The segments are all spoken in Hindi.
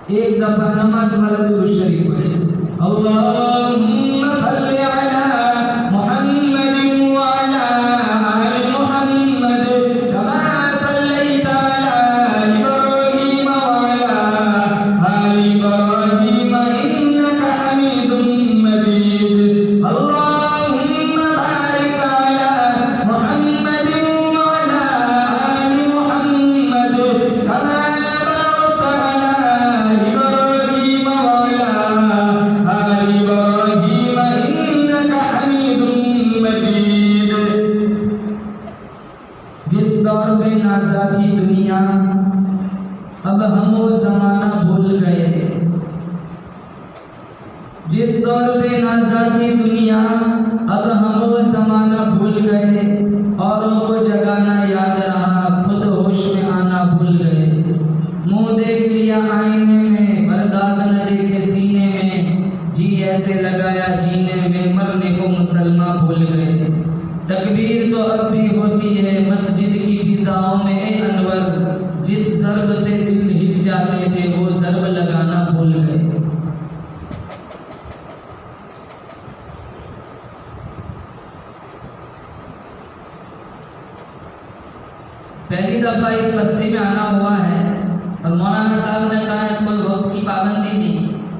एक दफा नमाज वाला दुरूद शरीफ पढ़े, अल्लाहुम्मा सल्ली अला मुहम्मदिन व अला आलि मुहम्मद कमा सल्लैता अला इब्राहीम व अला आलि इब्राहीम इन्नका हमीदुम मजीद। अल्लाहुम्मा बारिक अला मुहम्मदिन व अला आलि मुहम्मद कमा नाज़ाती दुनिया, अब हम वो जमाना भूल गए। जिस दौर पे नाज़ाती दुनिया, अब हम वो जमाना भूल गए। औरों को जगाना याद रहा, खुद होश में आना भूल गए। मुंह देख लिया आईने में, पर दाग न देखे सीने में। जी ऐसे लगाया जीने में, मरने को मुसलमान भूल गए। तकबीर तो अब भी होती है मस्जिद की फिजाओं में अनवर। जिस ज़र्ब से दिल हिल जाते थे, वो ज़र्ब लगाना भूल गए। पहली दफा इस बस्ती में आना हुआ है और मौलाना साहब ने कहा है कोई वक्त की पाबंदी नहीं,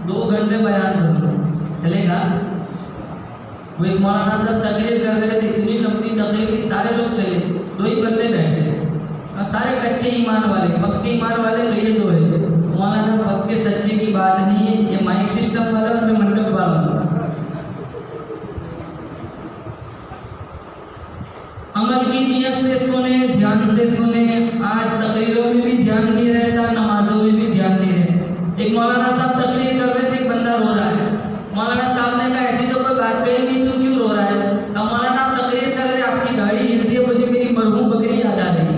2 घंटे बयान करूँ, चलेगा? वो एक मौलाना साहब तकरीर कर रहे थे, इतनी लंबी तकरीर की, सारे लोग चले, 2 ही बंदे बैठे और सारे कच्चे ईमान वाले। पक्के ईमान वाले तो ये 2 है। मौलाना पक्के सच्चे की बात नहीं है, ये माइक सिस्टम वाला और मैं मंडप वाला। अमल की नियत से सुने, ध्यान से सुने। आज तकरीरों में भी ध्यान नहीं रहता, नमाजों में भी ध्यान नहीं रहता। एक मौलाना साहब तकरीर कर रहे थे, एक बंदा रो रहा है। मौलाना साहब ने कहा ऐसी तो कोई बात कही नहीं, तू क्यों रो रहा है? तो मौलाना आप तकरीर कर रहे, आपकी गाड़ी हिलती है, मुझे मेरी मरहूम बकरी याद आ रही है।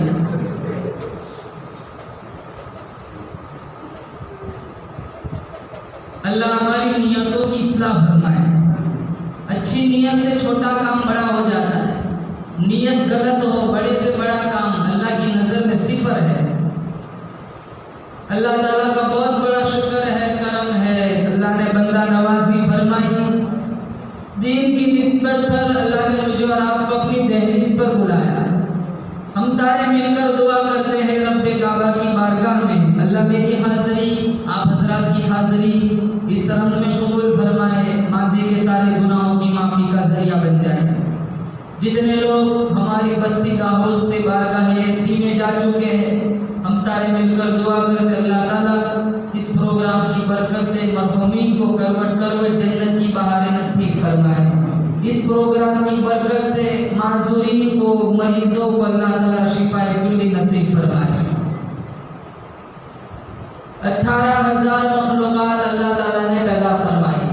अल्लाह हमारी नियतों की इस्लाह फरमाए। अच्छी नियत से छोटा काम बड़ा हो जाता है, नियत गलत हो बड़े से बड़ा काम अल्लाह की नज़र में सिफर है। अल्लाह ताला का बहुत बड़ा शुक्र है, करम है। अल्लाह ने बंदा नवाजी फरमाई। दीन की निस्बत पर अल्लाह ने मुझे और आपको अपनी दहलीज पर बुलाया। हम सारे मिलकर दुआ करते हैं रब्बे काबा की बारगाह में, अल्लाह मेरी हाज़िरी, आप हजरात की हाज़िरी इस रंग में कबूल फरमाए, माजी के सारे गुनाहों की माफ़ी का जरिया बन जाए। जितने लोग हमारी बस्ती दाहोद से बारगाह यज़दी में जा चुके हैं, हम सारे मिलकर दुआ करते अल्लाह ताला इस प्रोग्राम की बरकत से मरहूमीन को करवट करवट जन्नत की बहारें नसीब फरमाए। इस प्रोग्राम की बरकत से माज़ूरीन को, मरीजों को अल्लाह ताला शिफाए कुल्ली नसीब फरमाए। 18,000 मखलूक़ात अल्लाह ताला ने पैदा फरमाई।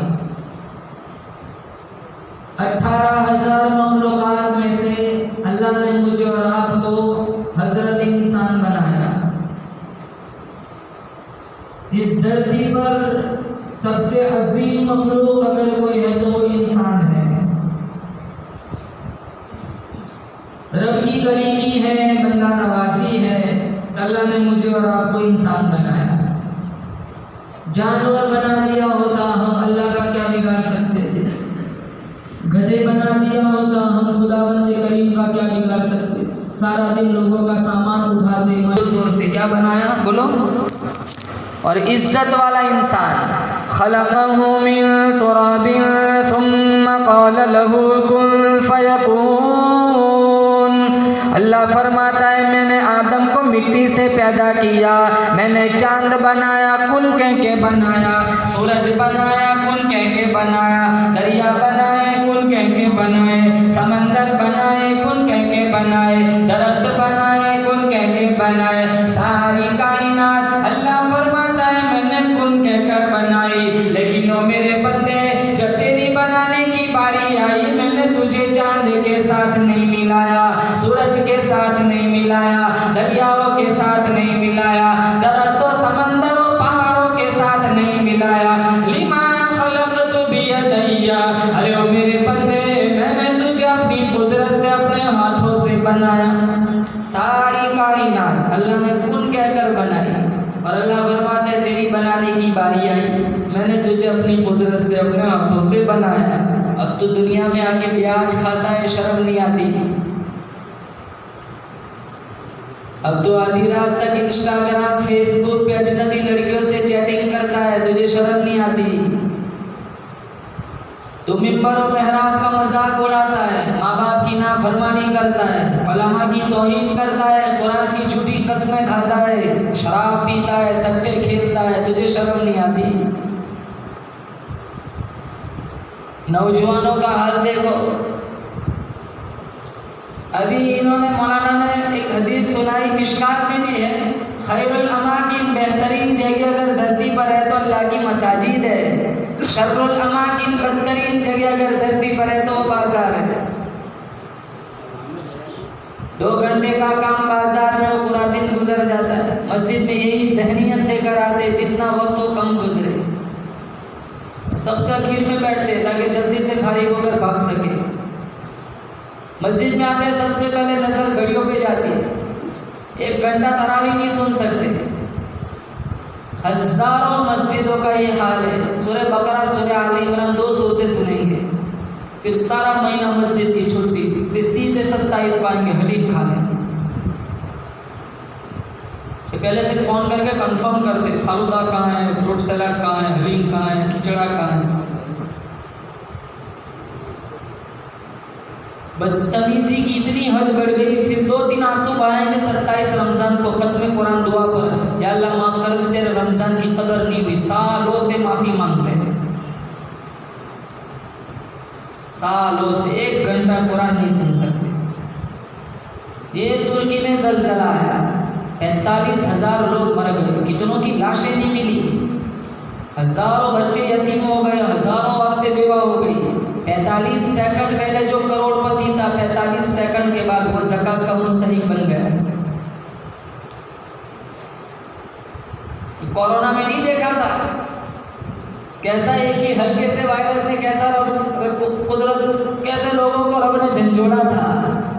18,000 मखलूक़ात में से अल्लाह ने मुझे और आपको हजरत इंसान बनाया। इस धरती पर सबसे अजीम मखलूक अगर कोई है तो वो इंसान है। रब की करीमी है, बंदा नवाजी है। अल्लाह ने मुझे और आपको इंसान बनाया। जानवर बना दिया होता, हम अल्लाह का क्या बिगाड़ सकते थे? गधे बना दिया होता, हम खुदावंद करीम का क्या बिगाड़ सकते? सारा दिन लोगों का सामान उठाते, जोर से क्या बनाया बोलो? और इज्जत वाला इंसान, खलक़हु मिन तुराबिन सुम्मा क़ाल लहू कुन फ़यकून। अल्लाह फरमाता है मैंने आदम को मिट्टी से पैदा किया, मैंने चांद बनाया, कुल कह के बनाया, सूरज बनाया, कुल कह के बनाया, दरिया बनाए, कुल कह के बनाए, समंदर बनाए, कुल कह के बनाए, दरख्त बनाए, कुल कह के बनाए, सारी कायनात अल्लाह फरमाता है मैंने कुल कहकर बनाई। लेकिन ओ मेरे बंदे, जब तेरी बनाने की बारी आई, मैंने तुझे चांद के साथ नहीं मिलाया, सूरज के साथ नहीं मिलाया, दरियाओं के साथ नहीं मिलाया, दरख्तों, समंदरों, पहाड़ों के साथ नहीं मिलाया। लिमा खलक़तु बियदैया, अरे ओ मेरे बंदे, मैंने तुझे अपनी कुदरत से, अपने हाथों से बनाया। सारी कायनात अल्लाह ने कुन कहकर बनाई। और अल्लाह फरमाते तेरी बनाने की बारी आई। मैंने तुझे अपनी कुदरत से, अपने हाथों से बनाया। अब तो दुनिया में आके ब्याज खाता है, शर्म नहीं आती। अब तो आधी रात तक इंस्टाग्राम, फेसबुक पे अजनबी लड़कियों से चैटिंग करता है, तुझे शर्म नहीं आती। तो मिंबर और मेहराब का मजाक उड़ाता है, माँ बाप की नाफरमानी करता है, उलमा की तौहीन करता है, कुरान की झूठी कस्में खाता है, शराब पीता है, सट्टे खेलता है, तुझे शर्म नहीं आती। नौजवानों का हाल देखो। अभी इन्होंने, मौलाना ने एक हदीस सुनाई, मिशकात में भी है, खैरुल अमाकिन, बेहतरीन जगह अगर धरती पर है तो अल्लाह की मसाजिद है। शर्रुल अमाकिन, बदतरीन जगह अगर धरती पर है तो वो बाजार है। 2 घंटे का काम बाजार में वो पूरा दिन गुजर जाता है। मस्जिद में यही ज़हनियत लेकर आते, जितना वक्त हो कम गुजरे, सबसे आखिर में बैठते ताकि जल्दी से फारिग होकर भाग सके। मस्जिद में आते सबसे पहले नजर घड़ियों पे जाती है, 1 घंटा तरावी नहीं सुन सकते। हजारों मस्जिदों का ये हाल है। सूरह बकरा, सूरह आल इमरान 2 सूरतें सुनेंगे, फिर सारा महीना मस्जिद की छुट्टी, फिर सीधे 27 पाएंगे हलीम खाने। फिर पहले से फ़ोन करके कंफर्म करते, फालूदा कहाँ है, फ्रूट सलाद कहाँ है, हलीम कहाँ है, खिचड़ा कहाँ है। बदतमीजी की इतनी हद बढ़ गई। फिर 2 दिन आंसू बहाएंगे 27 रमज़ान को खत्म कुरान दुआ पर, या अल्लाह माफ़ कर दे, तेरे रमज़ान की कदर नहीं हुई। सालों से माफ़ी मांगते हैं, सालों से 1 घंटा कुरान नहीं सुन सकते। ये तुर्की में ज़लज़ला आया, 45,000 लोग मर गए, कितनों की लाशें नहीं मिली, हज़ारों बच्चे यतीम हो गए, हज़ारों औरतें बेवा हो गई। 45 सेकंड पहले जो करोड़पति था, 45 सेकंड के बाद वो ज़कात का मुस्तहिक बन गया। कोरोना में नहीं देखा था कैसा एक ही हल्के से वायरस ने कैसा कुदरत, कैसे लोगों को रब ने झंझोड़ा था।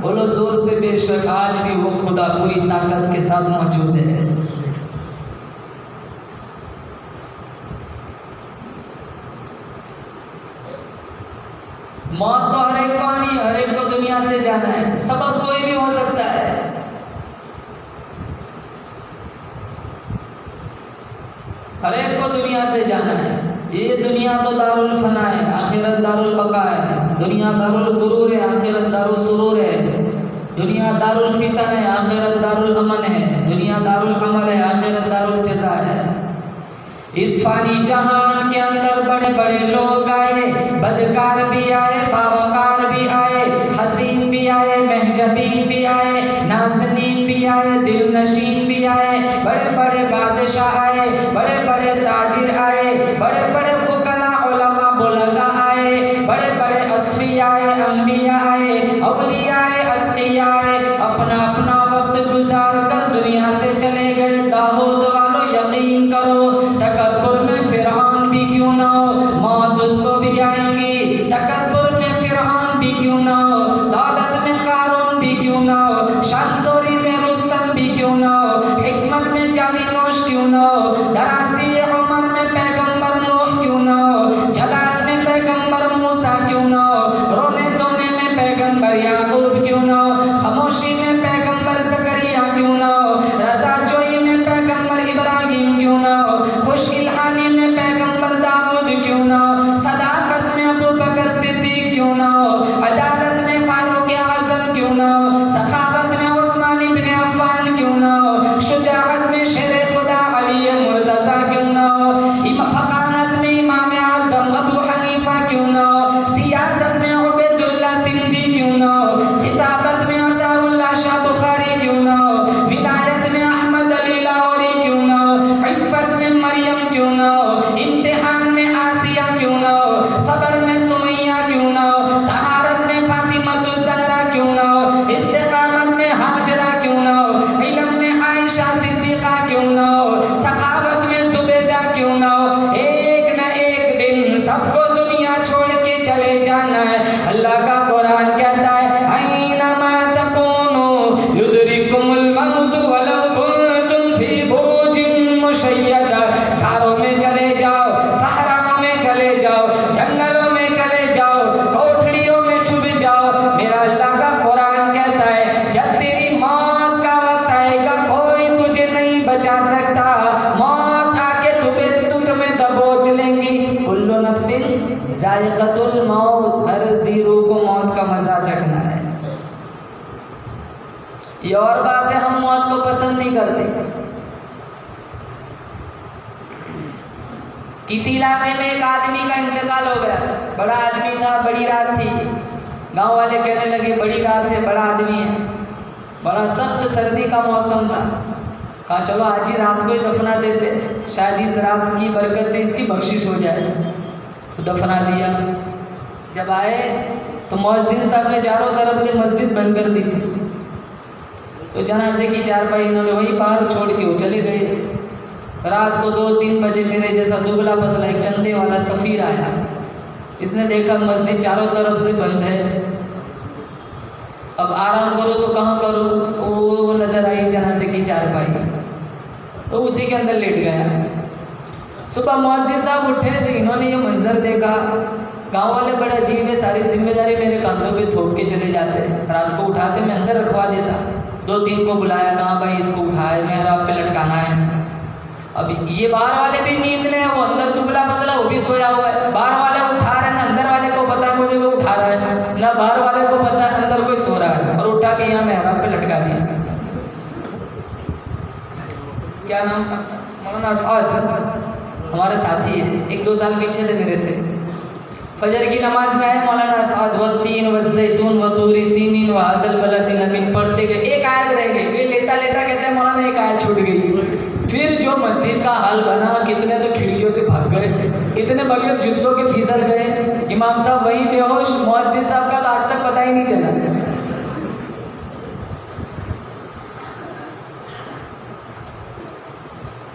बोलो जोर से, बेशक आज भी वो खुदा पूरी ताकत के साथ मौजूद है। मौत तो हर एक को आनी है, हर एक को दुनिया से जाना है, सबब कोई भी हो सकता है। हर एक को दुनिया से जाना है। ये दुनिया तो दारुल फना है, आखिरत दारुल बका है। दुनिया दारुल गुरूर है, आखिरत दारुल सुरूर है। दुनिया दारुल फितन है, आखिरत दारुल अमन है। दुनिया दारुल अमल है, आखिरत दारुल जज़ा है। इस फानी जहान के अंदर बड़े बड़े लोग आए, बदकार भी आए, बावकार भी आए, हसीन भी आए, महजबीन भी आए, नाज़नीन भी आए, दिल नशीन भी आए, बड़े बड़े बादशाह आए, बड़े बड़े ताजिर आए, बड़े बड़े फुकला उलमा बुलगा आए, बड़े बड़े अस्फी आए, अंबिया आए, औलिया आए, अत्किया आए, अपना अपना वक्त गुजार कर दुनिया से चले गए। दाऊद वालों यकीन करो, तकब्बुर में फिरौन भी क्यों ना हो, मौत उसको भी आएंगी। तकब्बुर में फिरौन भी क्यों ना हो, दौलत में कारून भी क्यों ना हो, शानज़ोरी में रुस्तम भी क्यों ना हो, हिकमत में जाली नोश क्यों ना हो, दराज़ी उमर में पैगंबर नूह क्यों ना हो, जलाल में पैगंबर मूसा क्यों ना हो, रोने धोने में पैगंबर याकूब क्यों ना हो, खामोशी में पैगंबर ज़करिया क्यों ना हो, रज़ा जोई में पैगंबर इब्राहिम क्यों ना हो, खुश इल्हानी में पैगंबर दाऊद क्यों ना हो, सदाकत में अबू बकर सिद्दीक क्यों ना हो, अदालत में फारूक आज़म क्यों ना हो, सखावत में उस्मान इब्न अफ़्फ़ान क्यों ना हो, शुजाअत में शेर खुदा अली मुर्तज़ा क्यों ना हो, फकानत में इमाम आज़म अबू हनीफा क्यों ना हो, सियासत में उबैदुल्ला सिंधी क्यों ना हो, खिताबत में अताउल्लाह शाह बुखारी क्यों ना हो, विलायत में अहमद अली लाहौरी क्यों ना हो, इफ़्फ़त में मरियम क्यों ना हो, इम्तिहान में आसिया क्यों ना हो, सबर में सुमैया क्यों ना हो, तहारत में फातिमतुज़ ज़हरा क्यों ना हो, इस्तिक़ामत में हाजरा क्यों ना हो, इल्म में आयशा सिद्दीक़ा क्यों ना हो, सखावत में ज़ुबैदा क्यों ना हो। एक न एक दिन सबको दुनिया छोड़ के चले जाना है। अल्लाह का कुरान कहता है, ऐनमा तकूनु युदरिकुमुल मौत वलौ कुंतुम फी बुरूजिन मुशय्यदा। घरों नफ्सिन ज़ाइक़तुल मौत, हर ज़ीरो को मौत का मज़ा चखना है। ये और बात है हम मौत को पसंद नहीं करते। किसी इलाके में एक आदमी का इंतकाल हो गया, बड़ा आदमी था, बड़ी रात थी, गांव वाले कहने लगे बड़ी रात है, बड़ा आदमी है, बड़ा सख्त सर्दी का मौसम था, कहा चलो आज ही रात को ही दफना देते, शायद इस रात की बरकत से इसकी बख्शिश हो जाए। तो दफना दिया। जब आए तो मुअज्जिन साहब ने चारों तरफ से मस्जिद बंद कर दी थी, तो जनाजे की चारपाई इन्होंने वहीं बाहर छोड़ के वो चले गए। रात को 2-3 बजे मेरे जैसा दुबला पतला एक चंदे वाला सफ़ीर आया, इसने देखा मस्जिद चारों तरफ से बंद है, अब आराम करो तो कहाँ करो, वो नज़र आई जनाजे की चारपाई, तो उसी के अंदर लेट गया। सुबह मुअज्जिन साहब उठे तो इन्होंने ये मंजर देखा, गांव वाले बड़े अजीब है, सारी जिम्मेदारी मेरे कंधों पे थोप के चले जाते हैं, रात को उठा के मैं अंदर रखवा देता। 2-3 को बुलाया, कहा भाई इसको उठाए, मेहराब पे लटकाना है। अब ये बाहर वाले भी नींद में है, वो अंदर दुबला पतला वो भी सोया हुआ है, बाहर वाले उठा रहे हैं, ना अंदर वाले को पता है मुझे वो उठा रहा है, ना बाहर वाले को पता है अंदर कोई सो रहा है, और उठा के यहाँ मेहराब पे लटका दिया। क्या नाम? मौलाना साद, हमारे साथी है, 1-2 साल पीछे थे मेरे से। फजर की नमाज में आए मौलाना साद, वत्तीन वज़ैतून वतूरी सीनीन वहादल बलदिल अमीन पढ़ते गए, एक आयत रह गई, वे लेटा लेटा कहते हैं मौलाना एक आयत छूट गई। फिर जो मस्जिद का हाल बना, कितने तो खिड़कियों से भाग गए, कितने बगैर जूतों के फिसल गए, इमाम साहब वहीं बेहोश, मुअज्जिन साहब का तो आज तक पता ही नहीं चला।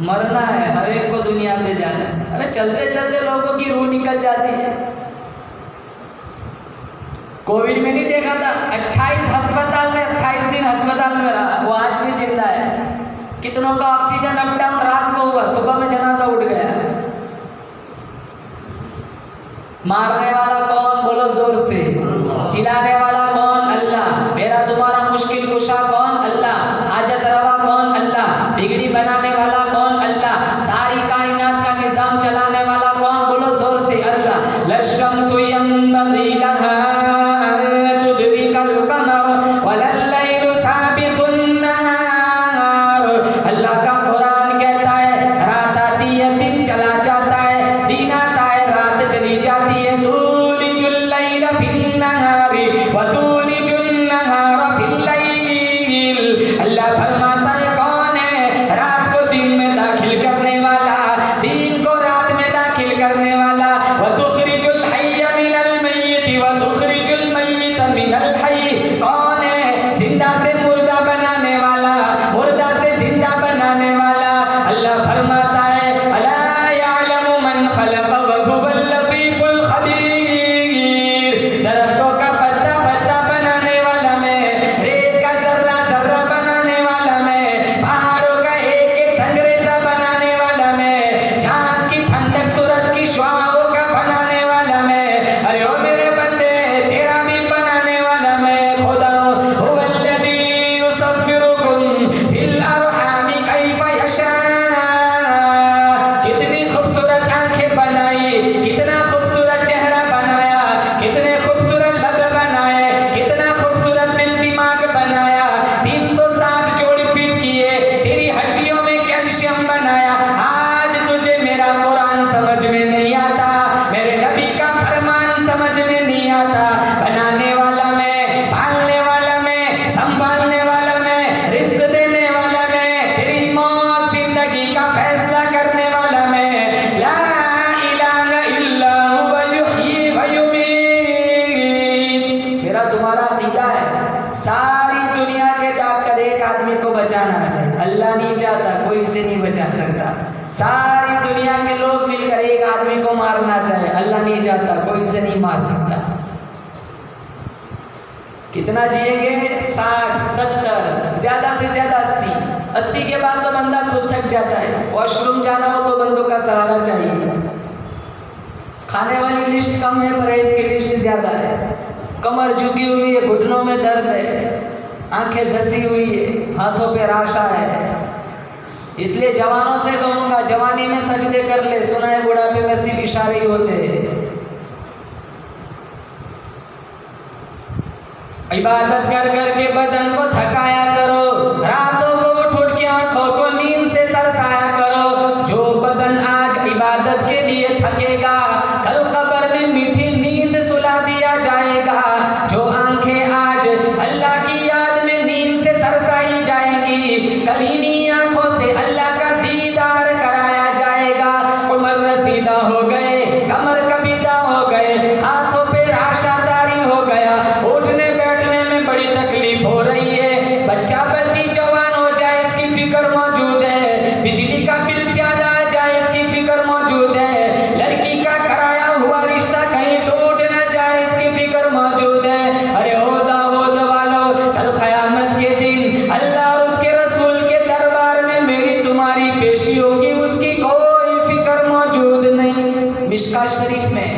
मरना है, हर एक को दुनिया से जाना है। अरे चलते चलते लोगों की रूह निकल जाती है। कोविड में नहीं देखा था, 28 अस्पताल में 28 दिन अस्पताल में रहा, वो आज भी जिंदा है। कितनों का ऑक्सीजन अप डाउन रात को हुआ, सुबह में जनाजा उठ गया। मारने वाला कौन? बोलो जोर से। चिल्लाने वाला कौन? अल्लाह। मेरा तुम्हारा मुश्किल कुशा कौन? अल्लाह। हाजत रवा कौन? अल्लाह। बिगड़ी बनाने वाला कौन? अल्लाह। सारी कायनात का निजाम चलाने वाला कौन? बोलो जोर से। अल्लाह। लश्शम्सु यंबग़ी लहा अन तुदरिकल क़मर वलल्लैलु साबिक़ुन नहार। अल्लाह का कुरान कहता है रात आती है दिन चला जाता है, दिन आता है रात चली जाती है। तूलिजुल लैल फिन नहारी व तूलिजुन नहार फिल लैल। अल्लाह फरमाता है कौन है रात को दिन में दाखिल करने वाला, दिन को रात में दाखिल करने वाला। व तुखरिजुल हय्य मिनल मय्यित व तुखरिजुल मय्यित मिनल हय्य। कौन है जिंदा से मुर्दा बनाने वाला, मुर्दा से जिंदा बनाने वाला। अल्लाह फरमाता है अला यअलमु मन खलक़ व हुवल लतीफुल खबीर। दरख्तों का पत्ता पत्ता बनाने वाला मैं, रेत का जर्रा जर्रा बनाने वाला मैं, पहाड़ों का एक एक संगरेजा बनाने वाला मैं, चांद की ठंडक सूरज की शुआओं का बनाने वाला मैं। अरे ओ मेरे बंदे तेरा भी बनाने वाला मैं खुदा हूँ। हुवल्लज़ी युसव्विरुकुम फिल अरहामि कैफ़ यशा। कितनी खूबसूरत आंखें बनाई, कितना खूबसूरत चेहरा बनाया, कितने खूबसूरत लब बनाए, कितना खूबसूरत दिल दिमाग बनाया। 360 जोड़ी फिट किए, तेरी हड्डियों में कैल्शियम बनाया। आज तुझे मेरा कुरान समझ में नहीं आता, मेरे नबी का फरमान समझ में नहीं आता। बनाने वाला मैं, पालने वाला मैं, संभालने वाला मैं, रिस्क देने वाला मैं, तेरी मौत जिंदगी का फैसला करने वाला मैं। ला इलाहा इल्ला हुवा युह्यी व युमीत। मेरा तुम्हारा अकीदा है सारी दुनिया के डॉक्टर एक आदमी को बचाना चाहिए, अल्लाह नहीं चाहता, कोई इसे नहीं बचा सकता। सारी दुनिया के लोग मिलकर एक आदमी को मारना चाहे, अल्लाह नहीं चाहता, कोई इसे नहीं मार सकता। कितना जिएंगे? 60, 70, ज्यादा से ज्यादा 80। 80 के बाद तो बंदा खुद थक जाता है, वॉशरूम जाना हो तो बंदों का सहारा चाहिए। खाने वाली लिस्ट कम है, परहेज की लिस्ट ज्यादा है। कमर झुकी हुई है, घुटनों में दर्द है, आंखें धसी हुई है, हाथों पे राशा है। इसलिए जवानों से कहूँगा जवानी में सजदे कर ले, सुना है बुढ़ापे में सिर्फ इशारे ही होते हैं। इबादत कर कर के बदन को थकाया करो, रातों को उठ के आंखों को नींद से तरसाया करो। जो बदन आज इबादत के लिए थकेगा, कल कब्र में मीठी नींद सुला दिया जाएगा। जो आंखें आज अल्लाह की याद में नींद से तरसाई जाएंगी, कल इन्हीं आंखों से अल्लाह का दीदार कराया जाएगा। उम्र रसीदा हो गए, कमर कबीदा हो गए, हाथों पे राशादारी हो गया, उठने बैठने में बड़ी तकलीफ हो रही है। बच्चा बच्ची जवान हो जाए इसकी फिक्र मौजूद है, बिजली का बिल ज्यादा आ जाए इसकी फिक्र मौजूद है, लड़की का कराया हुआ रिश्ता कहीं टूट न जाए इसकी फिक्र मौजूद है। अरे ओ दाऊद वालों, कल क़यामत के दिन अल्लाह और उसके रसूल के दरबार में मेरी तुम्हारी पेशी होगी, उसकी कोई फिक्र मौजूद नहीं। मिशकात शरीफ में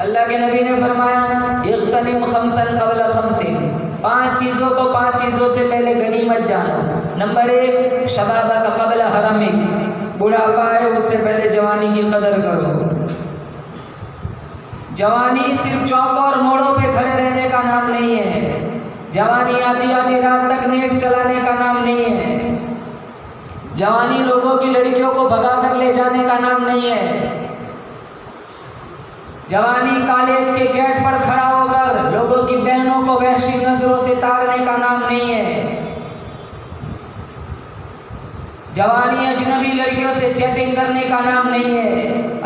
अल्लाह के नबी ने फरमाया, इग़्तनिम खम्सन क़ब्ल खम्सिन, 5 चीज़ों को 5 चीज़ों से पहले गनीमत जानो। नंबर 1, शबाबा का क़ब्ल हरमिक, बुढ़ापा है उससे पहले जवानी की कदर करो। जवानी सिर्फ चौक और मोड़ों पे खड़े रहने का नाम नहीं है। जवानी आधी आधी रात तक नेट चलाने का नाम नहीं है। जवानी लोगों की लड़कियों को भगा कर ले जाने का नाम नहीं है। जवानी कॉलेज के गेट पर खड़ा होकर लोगों की बहनों को वहशी नजरों से ताड़ने का नाम नहीं है। जवानी अजनबी लड़कियों से चैटिंग करने का नाम नहीं है।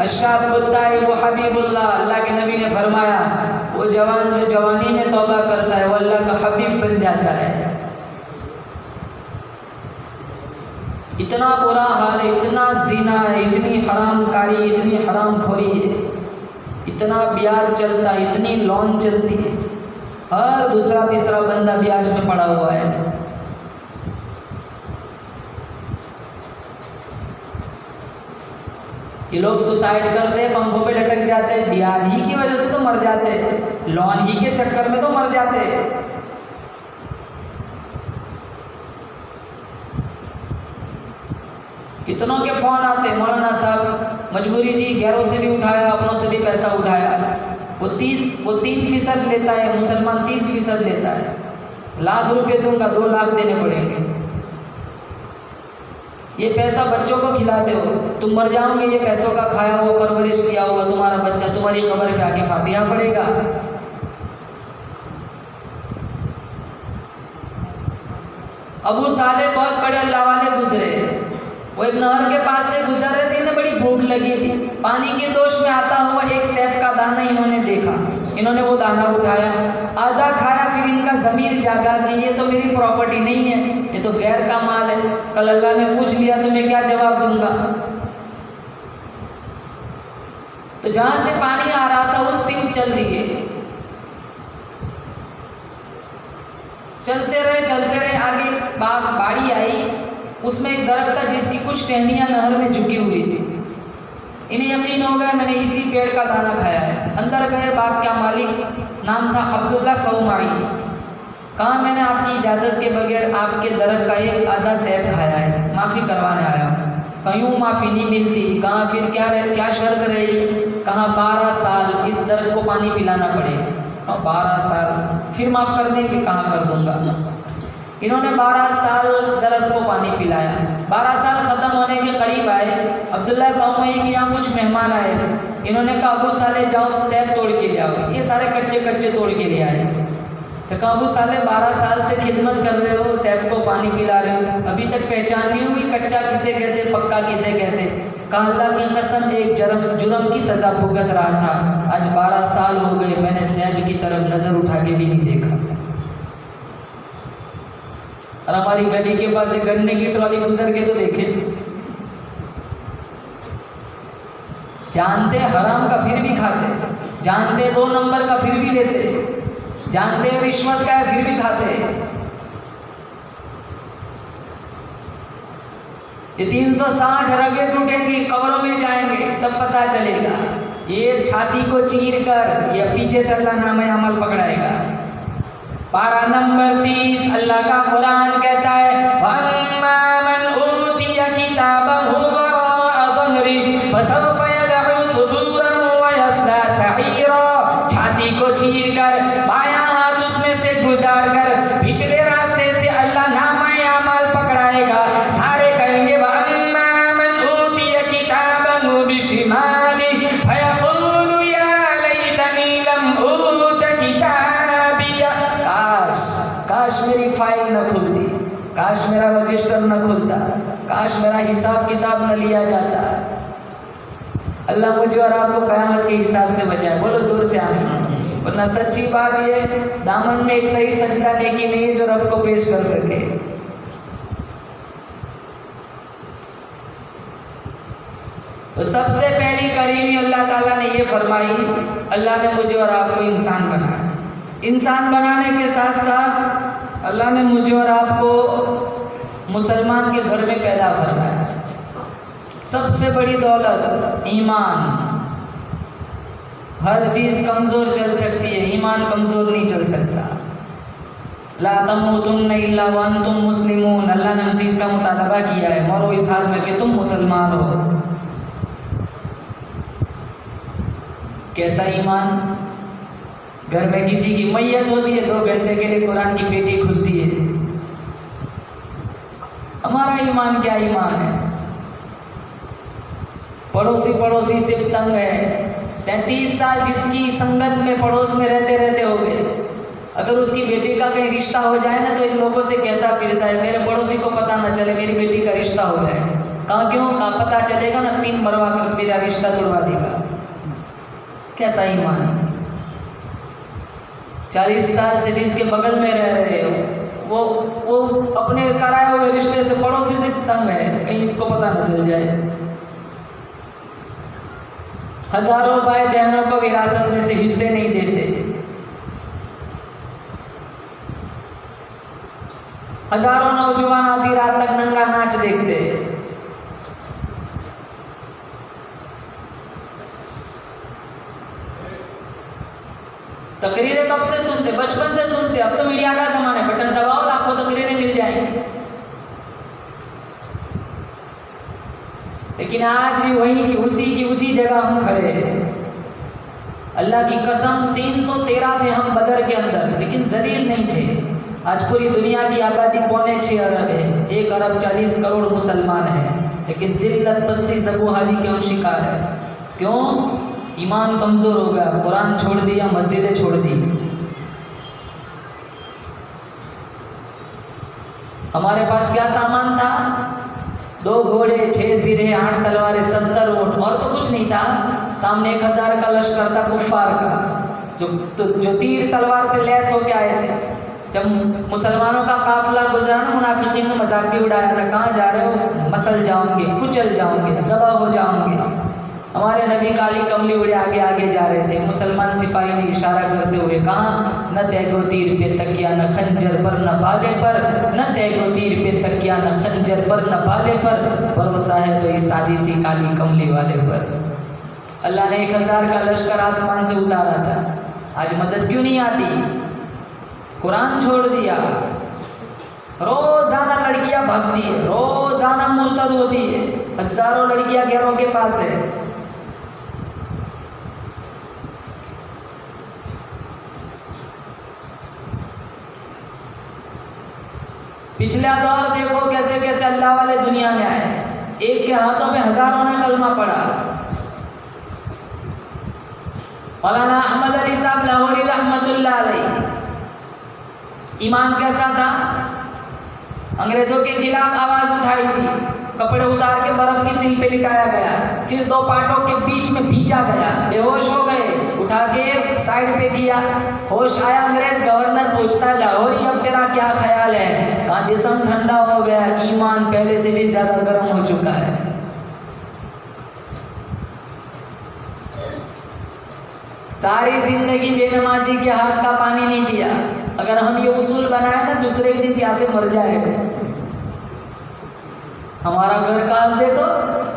अशाब वो हबीबुल्लाह, अल्लाह के नबी ने फरमाया, वो जवान जो जवानी में तौबा करता है वो अल्लाह का हबीब बन जाता है। इतना बुरा हाल है, इतना जीना है, इतनी हरामकारी, इतनी हरामखोरी है, इतना ब्याज चलता है, इतनी लोन चलती है, हर दूसरा तीसरा बंदा ब्याज में पड़ा हुआ है। ये लोग सुसाइड करते हैं, पंखों पे लटक जाते हैं, ब्याज ही की वजह से तो मर जाते हैं, लोन ही के चक्कर में तो मर जाते हैं। कितनों के फोन आते हैं, मौलाना साहब मजबूरी थी, गैरों से भी उठाया, अपनों से भी पैसा उठाया। वो 3% लेता है, मुसलमान 30% लेता है। लाख रुपए दूंगा, 2 लाख देने पड़ेंगे। ये पैसा बच्चों को खिलाते हो, तुम मर जाओगे, ये पैसों का खाया हुआ परवरिश किया हुआ तुम्हारा बच्चा तुम्हारी कब्र पे आके फातिहा पड़ेगा। अबू सालेह बहुत बड़े अल्लाह वाले गुजरे, वो एक नहर के पास से गुजर रहे थे, इन्हें बड़ी भूख लगी थी। पानी के दोष में आता हुआ एक सेब का दाना इन्होंने देखा, इन्होंने वो दाना उठाया, आधा खाया, फिर इनका ज़मीर जागा कि ये तो मेरी प्रॉपर्टी नहीं है, ये तो गैर का माल है, कल अल्लाह ने पूछ लिया तो मैं क्या जवाब दूंगा। तो जहाँ से पानी आ रहा था वो सिंह चल दिए, चलते रहे, आगे बाड़ी आई, उसमें एक दरख्त था जिसकी कुछ टहनियाँ नहर में झुकी हुई थी। इन्हें यकीन हो गया मैंने इसी पेड़ का दाना खाया है। अंदर गए, बाग का मालिक नाम था अब्दुल्ला सौमाई, कहा मैंने आपकी इजाज़त के बगैर आपके दरख्त का एक आधा सेब खाया है, माफ़ी करवाने आया हूँ। कहीं माफ़ी नहीं मिलती, कहाँ फिर क्या शर्त रही, कहाँ 12 साल इस दरख्त को पानी पिलाना पड़ेगा। 12 साल फिर माफ़ कर देंगे, कहाँ कर दूंगा। इन्होंने 12 साल दरख्त को पानी पिलाया। 12 साल ख़त्म होने के करीब आए, अब्दुल्ला सौमई के यहाँ कुछ मेहमान आए। इन्होंने कहा अबू साले जाओ सेब तोड़ के ले आओ। ये सारे कच्चे तोड़ के ले आए। तो कहा अबू साले 12 साल से खिदमत कर रहे हो, सेब को पानी पिला रहे हो, अभी तक पहचान नहीं हुई कच्चा किसे कहते, पक्का किसे कहते। कहा अल्लाह की कसम एक जुर्म की सज़ा भुगत रहा था, आज 12 साल हो गए, मैंने सेब की तरफ नज़र उठा के भी नहीं देखा। और हमारी गली के पास एक गन्ने की ट्रॉली गुजर के तो देखे, जानते हराम का फिर भी खाते, जानते 2 नंबर का फिर भी लेते, जानते रिश्वत का है फिर भी खाते। ये 360 रगें टूटेंगी, कब्रों में जाएंगे तब पता चलेगा। ये छाती को चीर कर या पीछे से अल्लाह नामे अमल पकड़ाएगा। पारा नंबर 30 अल्लाह का कुरान कहता है, वअम्मा मन ऊतिया किताबहु वराअ ज़हरी फसौफ यदअु सुबूरन व यस्ला सईरा। छाती को चीर कर बायां हाथ उसमें से गुजार काश मेरा हिसाब किताब न लिया जाता। अल्लाह मुझे और आपको क़यामत के हिसाब से बचाए। बोलो जोर से आमीन। वरना सच्ची बात ये, दामन में एक सही सजदा नेकी नहीं है जो रब को पेश कर सके। तो सबसे पहली करीमी अल्लाह ताला ने ये फरमाई, अल्लाह ने मुझे और आपको इंसान बनाया। इंसान बनाने के साथ साथ अल्लाह ने मुझे और आपको मुसलमान के घर में पैदा फरमाया। सबसे बड़ी दौलत ईमान। हर चीज़ कमज़ोर चल सकती है, ईमान कमज़ोर नहीं चल सकता। ला तमूतुन्ना इल्ला व अंतुम मुस्लिमून। अल्लाह ने हमसे इसका मुतालबा किया है, मरो इस हाल में कि तुम मुसलमान हो। कैसा ईमान? घर में किसी की मैयत होती है, 2 घंटे के लिए कुरान की पेटी खुलती है। हमारा ईमान क्या ईमान है? पड़ोसी से तंग है। 33 साल जिसकी संगत में पड़ोस में रहते रहते हो गए, अगर उसकी बेटी का कहीं रिश्ता हो जाए ना तो इन लोगों से कहता फिरता है मेरे पड़ोसी को पता ना चले मेरी बेटी का रिश्ता हो गया है। कहाँ क्यों? कहाँ पता चलेगा ना पिन मरवा कर मेरा रिश्ता तोड़वा देगा। कैसा ईमान है? 40 साल से जिसके बगल में रह रहे हो वो अपने कराए हुए रिश्ते से पड़ोसी से तंग है, कहीं इसको पता न चल जाए। हजारों भाई बहनों को विरासत में से हिस्से नहीं देते। हजारों नौजवान आधी रात तक नंगा नाच देखते। तकरीरें कब से सुनते? बचपन से सुनते। अब तो मीडिया का जमाना है, बटन दबाओ आपको तकरीरें मिल जाएंगी। लेकिन आज भी वही की उसी जगह हम खड़े हैं। अल्लाह की कसम 313 थे हम बदर के अंदर, लेकिन जलील नहीं थे। आज पूरी दुनिया की आबादी 6.25 अरब है, 1 अरब 40 करोड़ मुसलमान हैं, लेकिन जिल्लत पस्ती ज़बूहाली के हम शिकार है। क्यों? ईमान कमज़ोर हो गया, कुरान छोड़ दिया, मस्जिदें छोड़ दी। हमारे पास क्या सामान था? 2 घोड़े, 6 सिरे, 8 तलवारें, 70 ऊंट, और तो कुछ नहीं था। सामने 1000 का लश्कर था कुफ्फार का, जो तीर तलवार से लैस होके आए थे। जब मुसलमानों का काफिला गुजरा ना, मुनाफिकीन ने मजाक भी उड़ाया था, कहाँ जा रहे हो? मसल जाओगे, कुचल जाओगे, ज़बा हो जाओगे। हमारे नबी काली कमली उड़े आगे आगे जा रहे थे। मुसलमान सिपाही ने इशारा करते हुए कहा, न तैगो तीर पे तकिया न खंजर पर न भाले पर, न तैगो तीर पे तकिया न खंजर पर न भाले पर, भरोसा है तो इस सादी सी काली कमली वाले पर। अल्लाह ने 1000 का लश्कर आसमान से उतारा था। आज मदद क्यों नहीं आती? कुरान छोड़ दिया। रोजाना लड़कियां भागती है, रोजाना मुर्तद होती है, हजारों लड़कियां घरों के पास है। पिछला दौर देखो कैसे कैसे अल्लाह वाले दुनिया में आए। एक के हाथों में हजारों ने कलमा पढ़ा। मौलाना अहमद अली साहब लाहौरी रहमतुल्लाह अलैह, ईमान कैसा था? अंग्रेजों के खिलाफ आवाज उठाई थी, कपड़े उतार के बर्फ की सील पे लिटाया गया, फिर 2 पाटों के बीच में बीचा गया, बेहोश हो गए, उठा के साइड पे किया, होश आया। अंग्रेज गवर्नर पूछता है लाहौरी अब तेरा क्या ख्याल है? कहा जिस्म ठंडा हो गया, ईमान पहले से भी ज्यादा गर्म हो चुका है। सारी जिंदगी बेनमाजी के हाथ का पानी नहीं पिया। अगर हम ये उसूल बनाए ना, दूसरे दिन प्यासे मर जाएगा। हमारा घर का हाल देखो,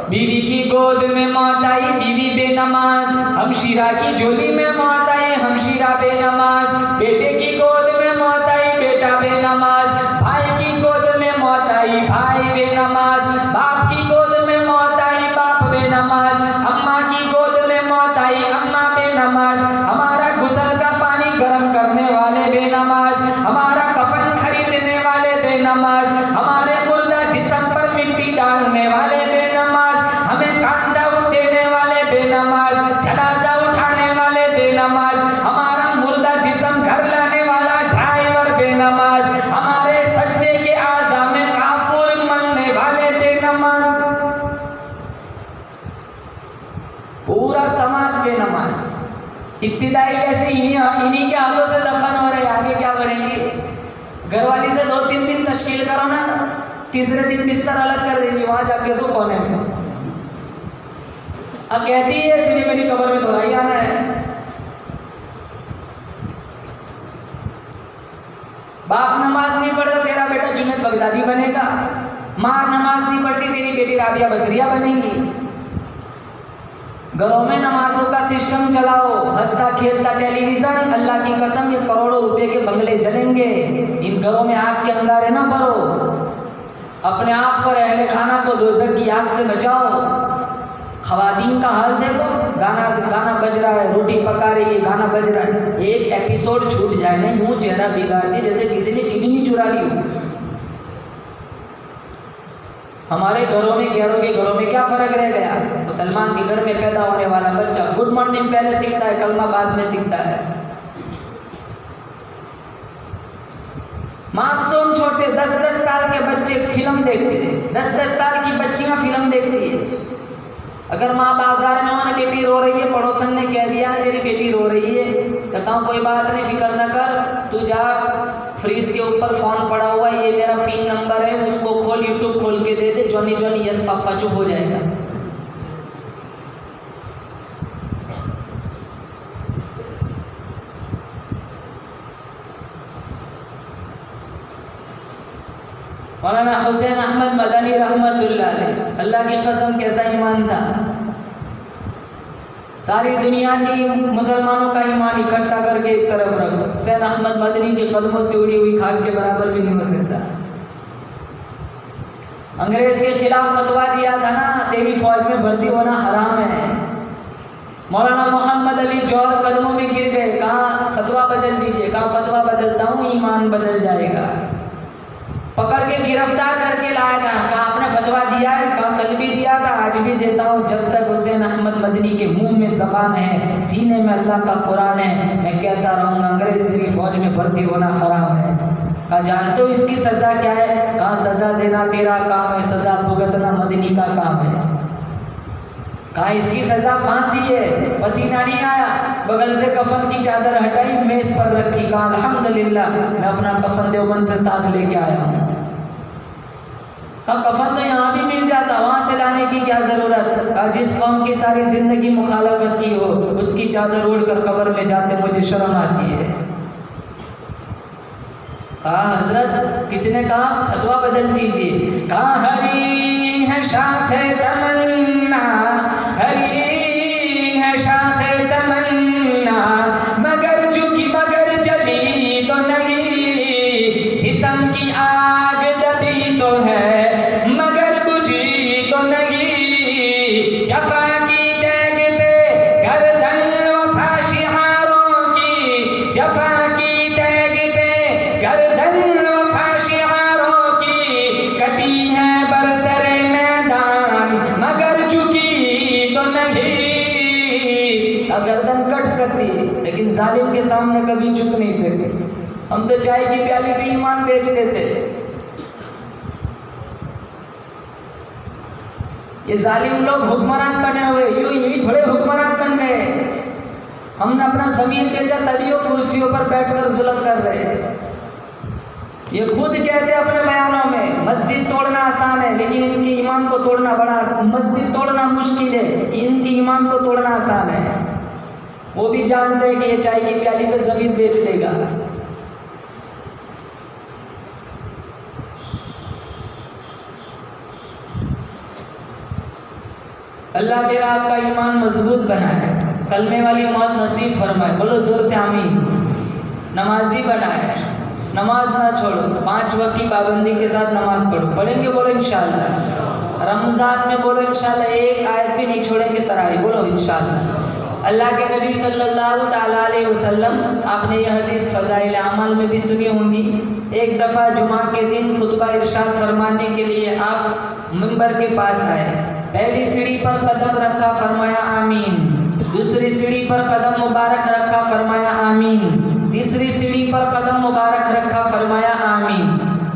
बीवी की गोद में मौत आई, बीवी बेनमाज, हमशीरा की झोली में मौत आई, हमशीरा बेनमाज, बेटे की गोद में मौत आई, बेटा बेनमाज, भाई की गोद में मौत आई, भाई बेनमाज, बाप की गोद में मौत आई, बाप बेनमाज, अम्मा की गोद में मौत आई, अम्मा बेनमाज। हमारा गुसल का पानी गर्म करने वाले बेनमाज, हमारा कफन खरीदने वाले बेनमाज, हमारे मुर्दा जिस्म पर मिट्टी डालने वाले बेनमाज, हमें कांधा उठेने वाले बेनमाज, जनाजा उठाने वाले बेनमाज, हमारा मुर्दा जिस्म घर लाने वाला पूरा समाज बेनमाज। इब्तिदाई जैसे इन्हीं के हाथों से दफन हो रहे, आगे क्या करेंगे? घरवाली से 2-3 दिन तश्कील करो ना, तीसरे दिन बिस्तर अलग कर देंगी, वहां जाके सो कोने में। अब कहती है तुझे मेरी कब्र में थोड़ा ही आना है। बाप नमाज नहीं पढ़ता, तेरा बेटा जुनैद बगदादी बनेगा। माँ नमाज नहीं पढ़ती, तेरी बेटी राबिया बसरिया बनेगी। घरों में नमाजों का सिस्टम चलाओ, हंसता खेलता टेलीविजन, अल्लाह की कसम ये करोड़ों रुपए के बंगले जलेंगे। इन घरों में आग के अंगारे ना भरो, अपने आप को, रहले खाना को दोज़ख की आग से बचाओ। खवातीन का हाल देखो, गाना बज रहा है, रोटी पका रही है, गाना बज रहा है, एक एपिसोड छूट जाए ना यूं चेहरा बिगाड़ दी जैसे किसी ने किडनी चुरा ली हो। हमारे घरों में, गैरों के घरों में क्या फर्क रह गया? मुसलमान के घर में पैदा होने वाला बच्चा गुड मॉर्निंग पहले सीखता है, कलमा बाद में सीखता है। मासूम छोटे 10-10 साल के बच्चे फिल्म देखते हैं, 10-10 साल की बच्चियां फिल्म देखती है। अगर माँ बाजार में हो, बेटी रो रही है, पड़ोसन ने कह दिया ना तेरी बेटी रो रही है, कहता हूँ कोई बात नहीं, फिक्र न कर, तू जा, फ्रीज के ऊपर फोन पड़ा हुआ है, ये मेरा पिन नंबर है, उसको खोल, यूट्यूब खोल के दे दे, जॉनी जॉनी यस पापा, चुप हो जाएगा। मौलाना हुसैन अहमद मदनी रहमतुल्लाह अलैह, अल्लाह की कसम कैसा ईमान था। सारी दुनिया की मुसलमानों का ईमान इकट्ठा करके एक तरफ रखो, हुसैन अहमद मदनी के कदमों से उड़ी हुई खाक के बराबर भी नहीं हो सकता। अंग्रेज के खिलाफ फतवा दिया था ना, तेरी फौज में भर्ती होना हराम है। मौलाना मोहम्मद अली जौहर कदमों में गिर गए, कहा फतवा बदल दीजिए, कहा फतवा बदलता हूँ, ईमान बदल जाएगा। पकड़ के गिरफ्तार करके लाया था, कहा आपने फतवा दिया है, कहा कल भी दिया था, आज भी देता हूँ, जब तक हुसैन अहमद मदनी के मुंह में ज़बान है, सीने में अल्लाह का कुरान है, मैं कहता रहूँगा अंग्रेज तेरी फौज में भर्ती होना हराम है। कहा जानते हो इसकी सज़ा क्या है? कहा सज़ा देना तेरा काम है, सज़ा भुगतना मदनी का काम है। कहा इसकी सज़ा फांसी है। पसीना नहीं आया, बगल से कफन की चादर हटाई, मेज पर रखी, कहा अल्हम्दुलिल्लाह मैं अपना कफन देवबंद से साथ लेके आया हूँ। कहा कफन तो यहाँ भी मिल जाता, वहाँ से लाने की क्या ज़रूरत? कहा जिस कौम की सारी ज़िंदगी मुखालफत की हो, उसकी चादर ओढ़ कर कब्र में जाते मुझे शर्म आती है। कहा हजरत, किसी ने कहा फतवा बदल दीजिए। कहा हरी है शाखे तमन्ना, हरी है शाखे तमन्ना, मगर झुकी मगर जली तो नहीं, जिस्म की आग दबी तो है मगर बुझी तो नहीं, जफा की टैग पे गर्दन वफा शिआरों की, जफा की टैग पे गर्दन वफा शिआरों की, कटी है बरसरे मैदान मगर झुकी तो नहीं। गर्दन कट सकती है लेकिन जालिम के सामने कभी झुक नहीं सकते। हम तो चाय की प्याली पे ईमान बेच देते थे। ये जालिम लोग हुक्मरान बने हुए, यूं ही थोड़े हुक्मरान बन गए। हमने अपना ज़मीन बेचा तभी वो कुर्सियों पर बैठकर जुल्म कर रहे हैं। ये खुद कहते अपने बयानों में मस्जिद तोड़ना आसान है लेकिन इनके ईमान को तोड़ना बड़ा, मस्जिद तोड़ना मुश्किल है, इनके ईमान को तोड़ना आसान है। वो भी जानते हैं कि ये चाय की प्याली पे ज़मीन बेच देगा। अल्लाह मेरा आपका ईमान मजबूत बनाए, कलमे वाली मौत नसीब फरमाए, बोलो जोर से आमीन। नमाजी बनाए, नमाज ना छोड़ो, 5 वक्त की पाबंदी के साथ नमाज पढ़ो, पढ़ेंगे बोलो इंशाअल्लाह। रमज़ान में बोलो इंशाअल्लाह, एक आयत भी नहीं छोड़ेंगे तरावी, बोलो इंशाअल्लाह। अल्लाह के नबी सल्लल्लाहु ताला अलैहि वसल्लम, आपने यह हदीस फ़ज़ाइल अमाल में भी सुनी होंगी। एक दफ़ा जुमा के दिन खुतबा इरशाद फरमाने के लिए आप मिंबर के पास आए। पहली सीढ़ी पर कदम रखा, फरमाया आमीन। दूसरी सीढ़ी पर कदम मुबारक रखा, फरमाया आमीन। तीसरी सीढ़ी पर कदम मुबारक रखा, फरमाया आमीन।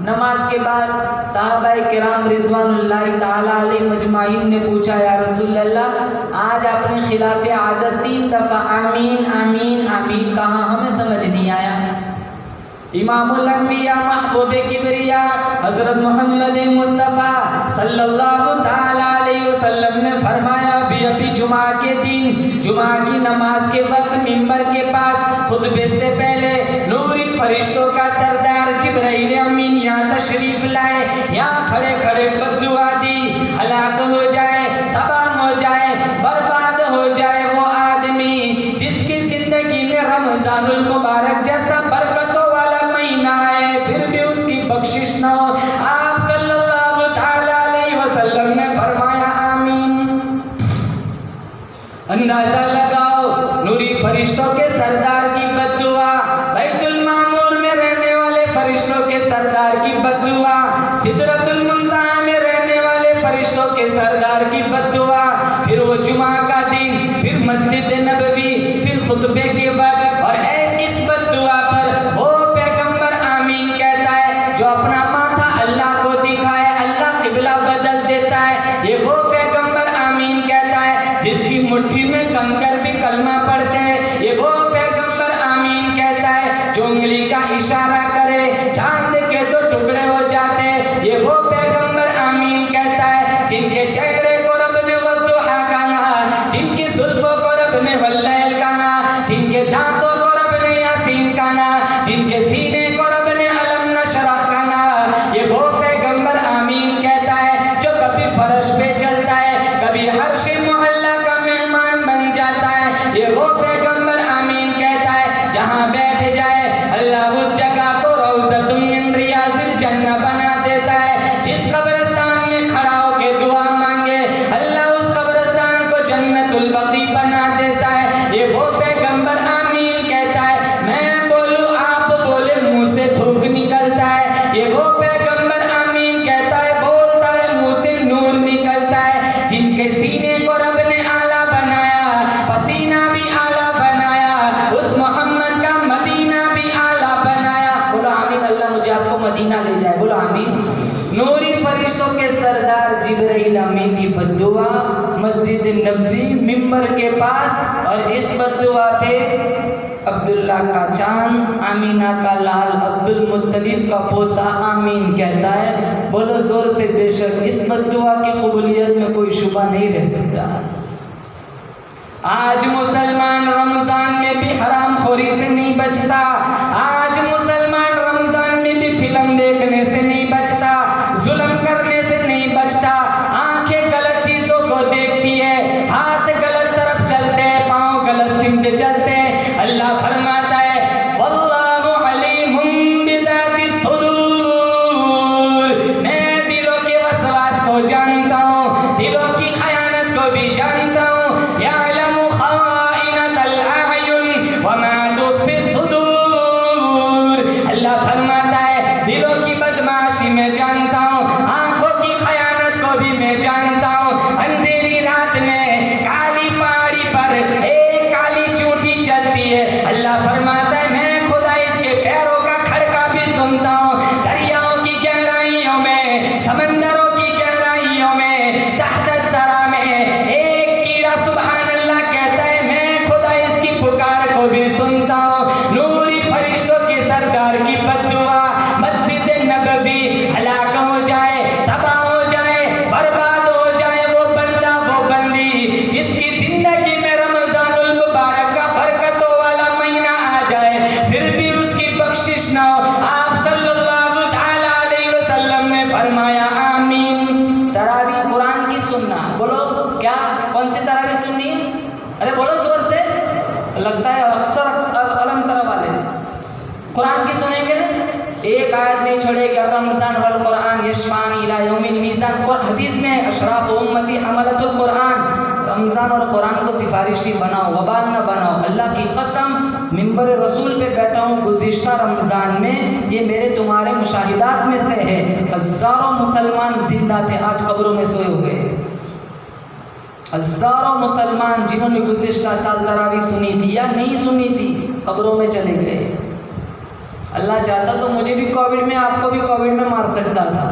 नमाज के बाद सहाबाए किराम रिज़वानुल्लाहि ताला अलैहि मजमाइन ने पूछा, या रसूल अल्लाह, आज आपने खिलाफ आदत 3 दफ़ा आमीन आमीन आमीन कहा, हमें समझ नहीं आया। इमामुल अंबिया महबूबे किबरिया हज़रत मोहम्मद मुस्तफ़ा सल्लल्लाहु ताला अलैहि वसल्लम ने फरमाया, अभी जुमा के दिन जुमा की नमाज के वक्त मिंबर के पास खुतबे से पहले नूरी फरिश्तों का सरदार जिब्राइल अमीन यहाँ तशरीफ लाए। यहाँ खड़े खड़े बद्दुआ दी, हलाक हो जाए, तबाह हो जाए, बर्बाद हो जाए वो आदमी जिसकी जिंदगी में रमजानुल मुबारक जैसा बरकतों वाला महीना है, फिर भी उसकी बख्शिश न हो। आप सल्लल्लाहु ताला अलैहि वसल्लम ने फरमाया आमीन। अंदाजा लगाओ, नूरी फरिश्तों के सरदार की बद्दुआ, बैतुल मामूर में रहने वाले फरिश्तों के सरदार की बद्दुआ, सिदरतुल मुंतहा में रहने वाले फरिश्तों के सरदार की बद्दुआ, फिर वो जुमा का दिन, फिर मस्जिद नबवी, फिर खुतबे के वक्त, और इस बद्दुआ पर वो पैगंबर आमीन कहता है जो अपना माथा अल्लाह को दिखाए, अल्लाह किबला बदल देता है। ये वो पैगंबर आमीन कहता है जिसकी मुट्ठी में कंकर भी कलमा पढ़ते हैं। ये वो पैगंबर आमीन कहता है जो उंगली का इशारा करे चांद के 2 टुकड़े हो जाते हैं। ये वो पैगंबर आमीन कहता है जिनके चेहरे को रब ने वद्दुहा कहा, जिनकी जुल्फों को रब ने वल्लैल कहा, जिनके दांतों को रब ने यासीन कहा, जिनके सीने को रब ने अलम नशरह कहा। ये वो पैगंबर आमीन कहता है जो कभी फर्श पे चलता है, कभी अर्श मोहल्ला का मेहमान बन जाता है। ये वो पैगंबर आमीन कहता है जहाँ बैठ जाए अल्लाह उस जगह को रौज़तुम मिन रियाज़िल जन्नह बना देता है। जिस कब्रिस्तान में खड़ा होके दुआ मांगे अल्लाह उस कब्रिस्तान को जन्नतुल बकी बना देता है। ये वो पैगंबर आमीन कहता है, मैं बोलूं आप बोले मुंह से थूक निकलता है। ये वो पैगंबर आमीन कहता है, बोलता है मुंह से नूर निकलता है। जिनके सीने को रब ने आला बनाया, पसीना भी आला बनाया, उस मोहम्मद का मदीना भी आला बनाया। बोलो आमीन। अल्लाह मुझे आपको मदीना ले जाए, बोलो आमीन। नूरी फरिश्तों के सरदार जिब्राइल अमीन की बद्दुआ मस्जिद नबवी मिंबर के पास, और इस बद्दुआ पे अब्दुल्ला का चांद, आमीना का लाल, अब्दुल मुत्तलिब का पोता आमीन कहता है। बोलो जोर से बेशक इस बद्दुआ की कबूलियत में कोई शुबा नहीं रह सकता। आज मुसलमान रमजान में भी हराम खोरी से नहीं बचता। आज मुसलमान रमजान में भी फिल्म देखने से नहीं बचता, जुल्म करने से नहीं बचता। आंखें गलत चीजों को देखती है, हाथ गलत तरफ चलते हैं, पांव गलत सिमत चलते हैं। अल्लाह फरमाता है वल्लाहु अलीमुम बिदाति सुदूर, मैं दिलों के वसवास को जानता हूँ, दिलों की खयानत को भी जानता हूँ। यअलमु खाइनतल अयुन व मा तुख्फी सुदूर, अल्लाह फरमाता है दिलों की बदमाशी में जानता हूँ, आंखों की खयानत को भी मैं जानता हूँ। अंधेरी रात में काली पहाड़ी पर एक काली चूंटी चलती है, अल्लाह फरमाता है मैं खुदा इसके पैरों का खड़का भी सुनता हूँ। दरियाओं की गहराइयों में, समंदरों की गहराइयों में, तहत सरा में एक कीड़ा सुभान अल्लाह कहता है मैं खुदा इसकी पुकार को भी सुनता हूँ। नूरी फरिश्तों के सरदार की बद्दुआ मस्जिद नबवी हलाक हो जाए, तबाह हो जाए, बर्बाद हो जाए वो बंदा वो बंदी जिसकी जिंदगी में रमजानुल मुबारक का बरकतों वाला महीना आ जाए, फिर भी उसकी बख्शिश ना हो। आप सल्लल्लाहु ताला अलैहि वसल्लम ने फरमाया आमीन। तरावी कुरान की सुनना, बोलो क्या, कौन सी तरावी सुननी है? अरे बोलो जोर से, लगता है अक्सर अलम तरह वाले कुरान की सुनेंगे ना, एक आयत नहीं छोड़ेगा। रमजान वल कुरान यशफानी इला यौमिल मीज़ान, और हदीस में अशराफ उम्मती हमलतुल कुरान, रमजान और कुरान को सिफारिशी बनाओ, वबाल न बनाओ। अल्लाह की कसम मिंबर रसूल पे बैठा हूँ गुज़िश्ता रमजान में, ये मेरे तुम्हारे मुशाहिदात में से है। हज़ारों मुसलमान जिंदा थे, आज कब्रों में सोए हुए। हज़ारों मुसलमान जिन्होंने गुज़िश्ता साल तरावी सुनी थी या नहीं सुनी थी, कब्रों में चले गए। अल्लाह चाहता तो मुझे भी कोविड में, आपको भी कोविड में मार सकता था।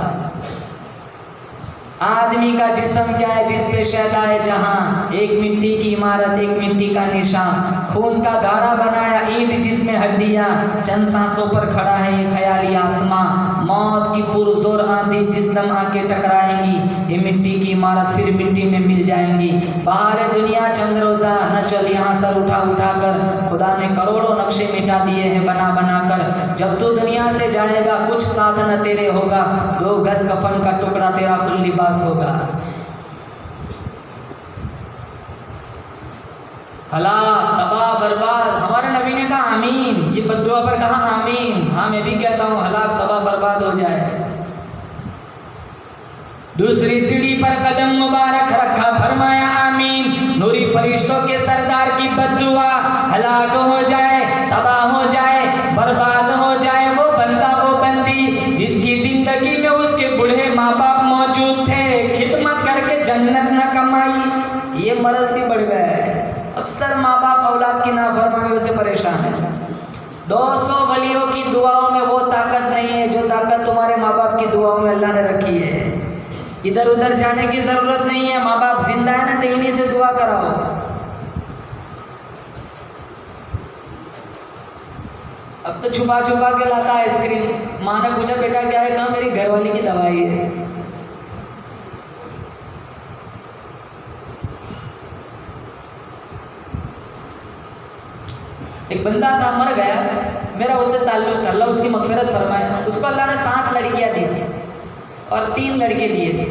आदमी का जिस्म क्या है, जिस पे शैदा है जहां, एक मिट्टी की इमारत, एक मिट्टी का निशान, खून का गाढ़ा बनाया ईंट जिसमें हड्डियां, चंद सांसों पर खड़ा है ये ख्याली आसमां, मौत की पुरजोर आंधी जिस दम आके टकराएंगी, ये मिट्टी की इमारत फिर मिट्टी में मिल जाएंगी। बाहर दुनिया चंद रोजा न चल यहाँ सर उठा उठा कर, खुदा ने करोड़ों नक्शे मिटा दिए हैं बना बना कर। जब तू दुनिया से जाएगा कुछ साथ न तेरे होगा, 2 गज कफन का टुकड़ा तेरा कुल लिबास होगा। हलाक तबाह बर्बाद, हमारे नबी ने कहा आमीन, ये बद्दुआ पर कहा आमीन। हाँ मैं भी कहता हूँ हलाक तबाह बर्बाद हो जाए। दूसरी सीढ़ी पर कदम मुबारक रखा, फरमाया आमीन। नूरी फरिश्तों के सरदार की बद्दुआ, हलाक हो जाए, तबाह हो जाए, बर्बाद हो जाए वो बंदा वो बंदी जिसकी जिंदगी में उसके बूढ़े माँ बाप मौजूद थे, खिदमत करके जन्नत न कमाई। ये मर्ज भी बढ़ गया है। अक्सर माँ बाप औलाद की नाफरमानियों से परेशान है। 200 वलियों की दुआओं में वो ताकत नहीं है जो ताकत तुम्हारे माँ बाप की दुआओं में अल्लाह ने रखी है। इधर उधर जाने की जरूरत नहीं है, माँ बाप जिंदा है ना तो इन्हीं से दुआ कराओ। अब तो छुपा छुपा के लाता आइसक्रीम। माँ ने पूछा बेटा क्या है, कहा मेरी घरवाली की दवाई है। एक बंदा था मर गया, मेरा उससे ताल्लुक था, अल्लाह उसकी मगफिरत फरमाए। उसको अल्लाह ने 7 लड़कियां दी थी और 3 लड़के दिए थे।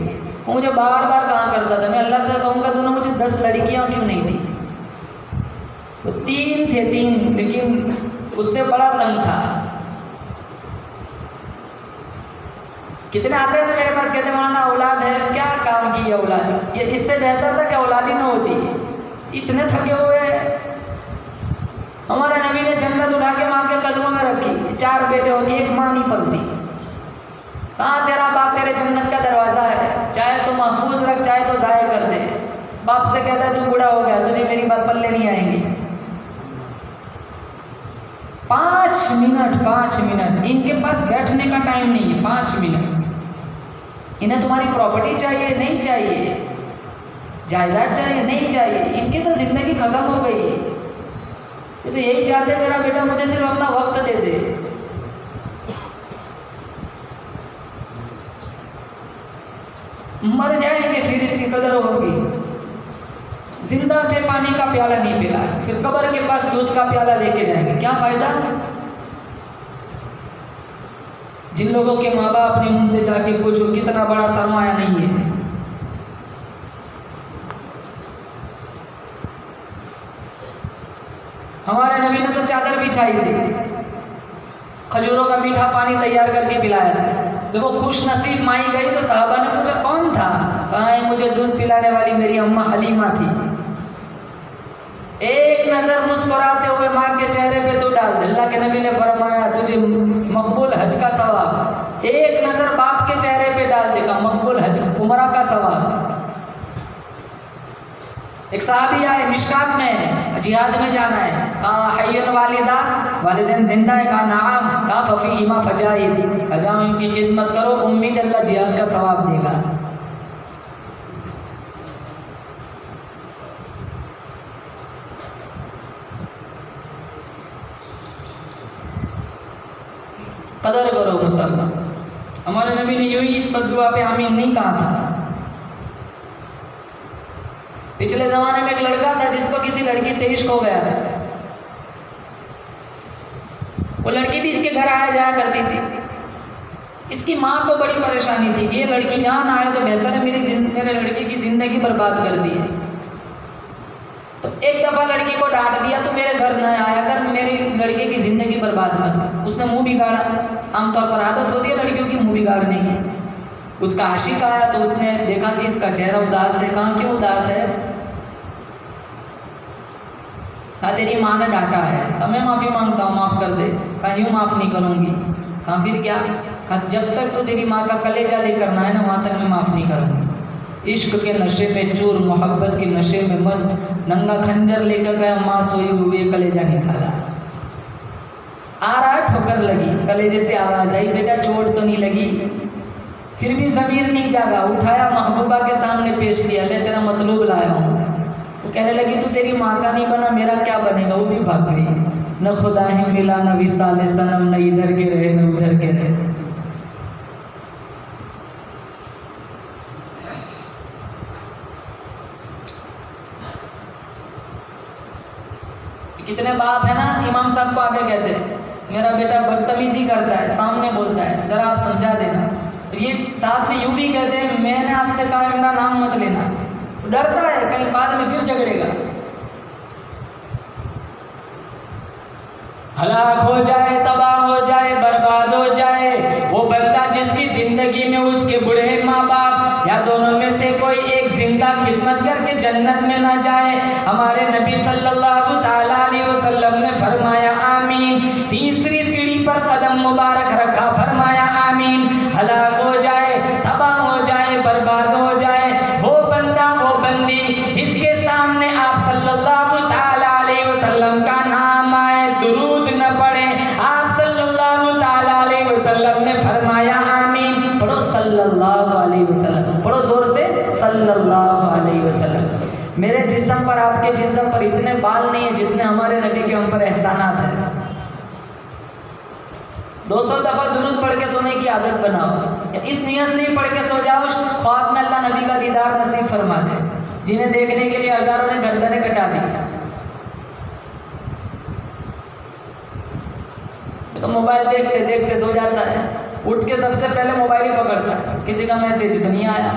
वो मुझे बार बार कहा करता था, मैं अल्लाह से कहूँगा तूने मुझे 10 लड़कियां क्यों नहीं दी। तो 3 थे 3, लेकिन उससे बड़ा तंग था। कितने आते हैं मेरे पास, कहते मौलाना औलाद है, क्या काम की औलाद, ये इससे बेहतर था कि औलाद ही न होती। इतने थके हुए हैं। हमारे नबी ने जन्नत उठा के माँ के कदमों में रखी। 4 बेटे होंगे, एक माँ नहीं पलती। कहाँ तेरा बाप तेरे जन्नत का दरवाज़ा है, चाहे तो महफूज रख चाहे तो ज़ाया कर दे। बाप से कहता है तू बूढ़ा हो गया, तुझे मेरी बात पल्ले नहीं आएंगी। 5 मिनट इनके पास बैठने का टाइम नहीं है। 5 मिनट इन्हें तुम्हारी प्रॉपर्टी चाहिए नहीं चाहिए, जायदाद चाहिए नहीं चाहिए, इनकी तो ज़िंदगी ख़त्म हो गई। ये तो यही चाहते मेरा बेटा मुझे सिर्फ अपना वक्त दे दे। मर जाएंगे फिर इसकी कदर होगी। जिंदा थे पानी का प्याला नहीं पिला, फिर कब्र के पास दूध का प्याला लेके जाएंगे, क्या फायदा। जिन लोगों के माँ बाप अपने मुंह से जाके पूछो कितना बड़ा सरमाया नहीं है। हमारे नबी ने तो चादर बिछाई थी, खजूरों का मीठा पानी तैयार करके पिलाया था। जब वो खुश नसीब माई गई तो साहबा ने पूछा कौन था, कहा है मुझे दूध पिलाने वाली मेरी अम्मा हलीमा थी। एक नज़र मुस्कुराते हुए माँ के चेहरे पे तो डाल दे। अल्लाह के नबी ने फरमाया तुझे मकबूल हज का सवाब। एक नज़र बाप के चेहरे पे डाल देगा, मकबूल हज उमरा का सवाब। एक साहबी आए, मिशकात में जिहाद में जाना है, कहा हय्युन वालिदा, वालिदैन जिंदा है, कहा नाम, कहा फफीहिमा फजाइल, कहा जाओ इनकी खिदमत करो, उम्मीद अल्लाह जिहाद का सवाब देगा। कदर करो मुसलमान। हमारे नबी ने यूं ही इस बद्दुआ पे आमीन नहीं कहा था। पिछले ज़माने में एक लड़का था जिसको किसी लड़की से इश्क हो गया था। वो लड़की भी इसके घर आया जाया करती थी। इसकी माँ को बड़ी परेशानी थी कि ये लड़की यहाँ ना आए तो बेहतर है, मेरे लड़के की ज़िंदगी बर्बाद कर दी है। तो एक दफ़ा लड़की को डांट दिया तो मेरे घर न आया कर, मेरी लड़के की ज़िंदगी बर्बाद मत कर। उसने मुँह बिगाड़ा। आमतौर पर आदत होती है लड़कियों की मुँह बिगाड़ने की। उसका आशिक आया तो उसने देखा कि इसका चेहरा उदास है। कहाँ क्यों उदास है? कहा तेरी माँ ने डांटा है। कहा मैं माफ़ी मांगता हूँ, माफ़ कर दे। कहा यूँ माफ़ नहीं करूँगी। कहा फिर क्या? कहा जब तक तो तेरी माँ का कलेजा लेकर ना है ना वहाँ तक मैं माफ़ नहीं करूँगी। इश्क के नशे में चूर, मोहब्बत के नशे में मस्त, नंगा खंजर लेकर गया, माँ सोई हुई कलेजा निकाला। आ रहा है, ठोकर लगी, कलेजे से आवाज़ आई, बेटा चोट तो नहीं लगी? फिर भी ज़मीर नहीं जागा, उठाया महबूबा के सामने पेश किया, ले तेरा मतलूब लाया हूँ। वो कहने लगी तू तेरी माँ का नहीं बना, मेरा क्या बनेगा? वो भी भाग गई। न खुदा ही मिला न विसाल सनम, न इधर के रहे न उधर के रहे। कितने बाप है ना, इमाम साहब को आगे कहते हैं मेरा बेटा बदतमीजी करता है, सामने बोलता है, ज़रा आप समझा देना। ये साथ में यूँ भी कहते हैं मैंने आपसे कहा मेरा नाम मत लेना, तो डरता है कहीं बाद में फिर झगड़ेगा। हलाक हो जाए, तबाह हो जाए, बर्बाद हो जाए वो बंदा जिसकी ज़िंदगी में उसके बूढ़े माँ बाप या दोनों में से कोई एक जिंदा खिदमत करके जन्नत में ना जाए। हमारे नबी सल्लल्लाहु ताला अलैहि वसल्लम ने फरमाया आमीन। तीसरी सीढ़ी पर कदम मुबारक रखा, फरमाया आमीन। हलाक हो जाए, तबाह हो जाए, बर्बाद हो जाए वो बंदा वो बंदी जिसके सामने आप सल्लल्लाहु ताला अलैहि वसल्लम का नाम आए, दुरूद न पढ़े। आप सल्लल्लाहु ताला अलैहि वसल्लम ने फरमाया आमीन। पढ़ो सल्लल्लाहु अलैहि वसल्लम, पढ़ो जोर से सल्लल्लाहु अलैहि वसल्लम। मेरे जिस्म पर, आपके जिस्म पर इतने बाल नहीं है जितने हमारे नबी के हम पर एहसानात है। 200 दफ़ा दुरूद पढ़ के सोने की आदत बनाओ, इस नियत से ही पढ़ के सो जाओ ख्वाब में अल्लाह नबी का दीदार नसीब फरमा दे। जिन्हें देखने के लिए हज़ारों ने गर्दनें कटा दी, तो मोबाइल देखते देखते सो जाता है, उठ के सबसे पहले मोबाइल ही पकड़ता है, किसी का मैसेज तो नहीं आया।